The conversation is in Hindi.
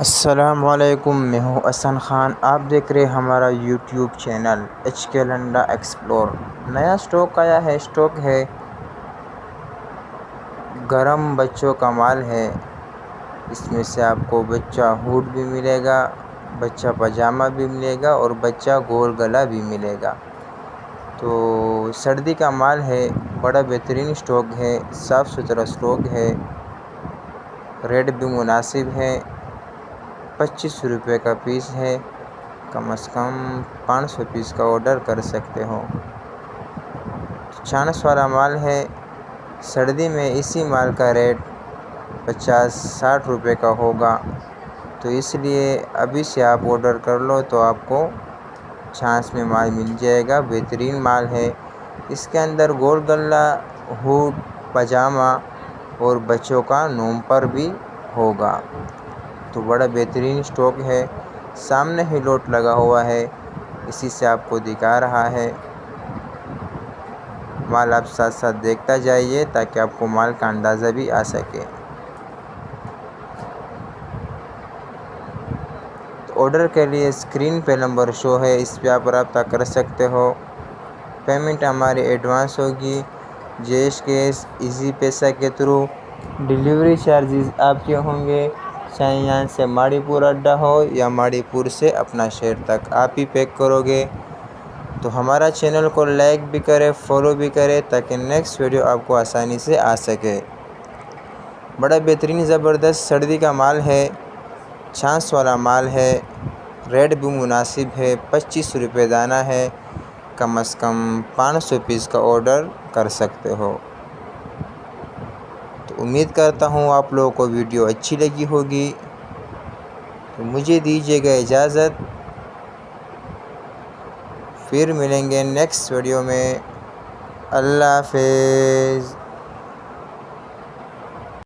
अस्सलामुअलैकुम, मैं हूँ अहसन ख़ान। आप देख रहे हैं हमारा यूट्यूब चैनल HK लंडा एक्सप्लोर। नया स्टॉक आया है। स्टॉक है गरम बच्चों का माल है। इसमें से आपको बच्चा हुड भी मिलेगा, बच्चा पजामा भी मिलेगा और बच्चा गोल गला भी मिलेगा। तो सर्दी का माल है, बड़ा बेहतरीन स्टॉक है, साफ़ सुथरा स्टॉक है, रेट भी मुनासिब है। 25 रुपये का पीस है। कम से कम 500 पीस का ऑर्डर कर सकते हो। चांस वाला माल है। सर्दी में इसी माल का रेट 50-60 रुपये का होगा, तो इसलिए अभी से आप ऑर्डर कर लो तो आपको चांस में माल मिल जाएगा। बेहतरीन माल है। इसके अंदर गोल गला, हुड, पजामा और बच्चों का नोमपर भी होगा। तो बड़ा बेहतरीन स्टॉक है। सामने ही लोट लगा हुआ है, इसी से आपको दिखा रहा है। माल आप साथ साथ देखता जाइए ताकि आपको माल का अंदाज़ा भी आ सके। तो ऑर्डर के लिए स्क्रीन पे नंबर शो है, इस पर आप रब्ता कर सकते हो। पेमेंट हमारी एडवांस होगी जेश कैश इजी पैसा के थ्रू। डिलीवरी चार्जेस आपके होंगे, चाहे यहाँ से माड़ीपुर अड्डा हो या माड़ीपुर से अपना शहर तक आप ही पैक करोगे। तो हमारा चैनल को लाइक भी करें, फॉलो भी करें ताकि नेक्स्ट वीडियो आपको आसानी से आ सके। बड़ा बेहतरीन ज़बरदस्त सर्दी का माल है, चांस वाला माल है, रेट भी मुनासिब है। 25 रुपये दाना है। कम से कम 500 पीस का ऑर्डर कर सकते हो। तो उम्मीद करता हूँ आप लोगों को वीडियो अच्छी लगी होगी। तो मुझे दीजिएगा इजाज़त, फिर मिलेंगे नेक्स्ट वीडियो में। अल्लाह हाफ़िज़।